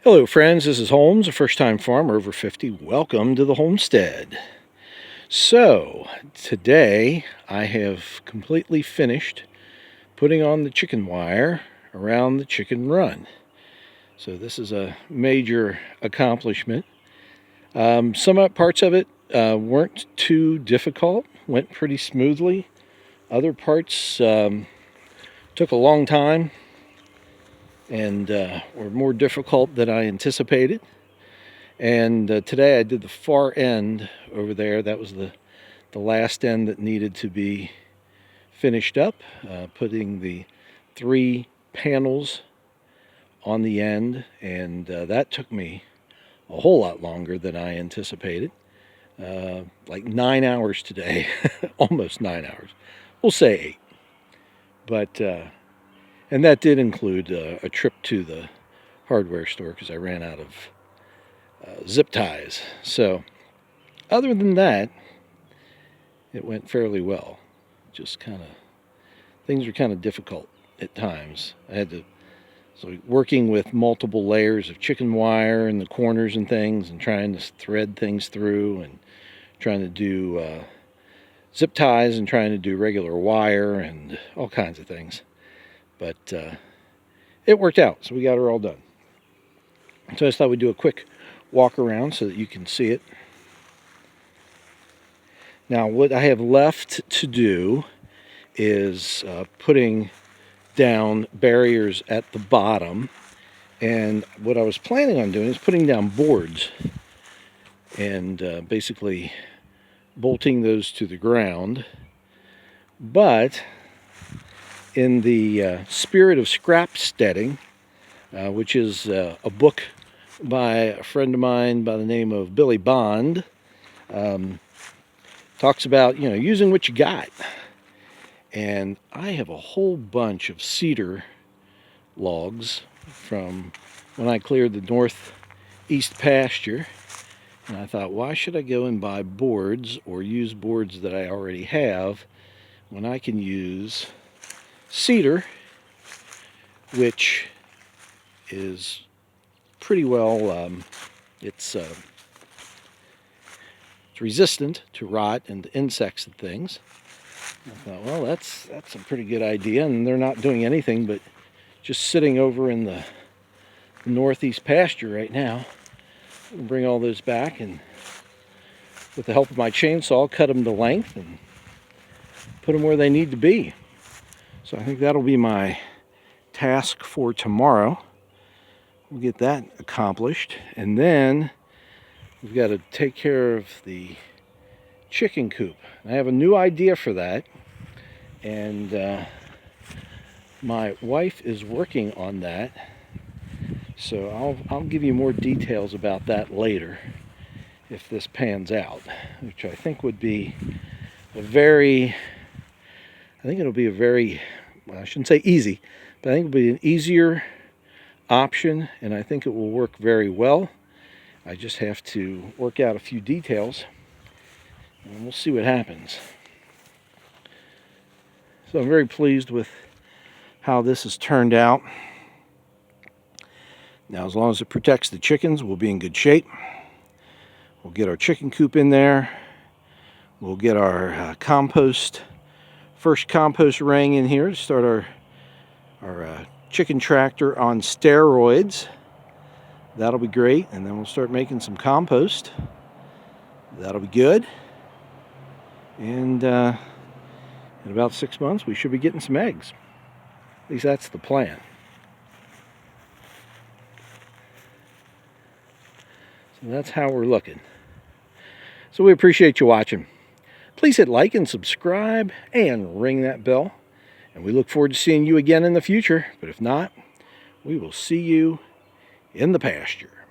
Hello friends, this is Holmes, a first-time farmer over 50. Welcome to the homestead. So, today I have completely finished putting on the chicken wire around the chicken run. So this is a major accomplishment. Some parts of it weren't too difficult, went pretty smoothly. Other parts took a long time and were more difficult than I anticipated. And today I did the far end over there. That was the last end that needed to be finished up, putting the 3 panels on the end, and that took me a whole lot longer than I anticipated. Like 9 hours today, almost 9 hours. We'll say 8. But and that did include a trip to the hardware store because I ran out of zip ties. So other than that, it went fairly well. Just things were kind of difficult at times. I had to, so working with multiple layers of chicken wire in the corners and things, and trying to thread things through, and trying to do zip ties, and trying to do regular wire, and all kinds of things. But it worked out, so we got her all done. So I just thought we'd do a quick walk around so that you can see it. Now what I have left to do is putting down barriers at the bottom, and what I was planning on doing is putting down boards and basically bolting those to the ground. But in the spirit of scrapsteading, which is a book by a friend of mine by the name of Billy Bond, talks about, using what you got. And I have a whole bunch of cedar logs from when I cleared the northeast pasture. And I thought, why should I go and buy boards or use boards that I already have when I can use cedar, which is pretty well, it's resistant to rot and insects and things. I thought, well, that's a pretty good idea, and they're not doing anything but just sitting over in the northeast pasture right now. I'll bring all those back, and with the help of my chainsaw, cut them to length and put them where they need to be. So I think that'll be my task for tomorrow. We'll get that accomplished, and then we've got to take care of the chicken coop. I have a new idea for that, and my wife is working on that, so I'll give you more details about that later if this pans out, which I think would be it'll be a very, well, I shouldn't say easy, but I think it'll be an easier option, and I think it will work very well. I just have to work out a few details, and we'll see what happens. So I'm very pleased with how this has turned out. Now, as long as it protects the chickens, we'll be in good shape. We'll get our chicken coop in there. We'll get our first compost ring in here to start our chicken tractor on steroids. That'll be great, and then we'll start making some compost. That'll be good. And in about 6 months, we should be getting some eggs. At least that's the plan. So that's how we're looking. So we appreciate you watching. Please hit like and subscribe and ring that bell. And we look forward to seeing you again in the future. But if not, we will see you in the pasture.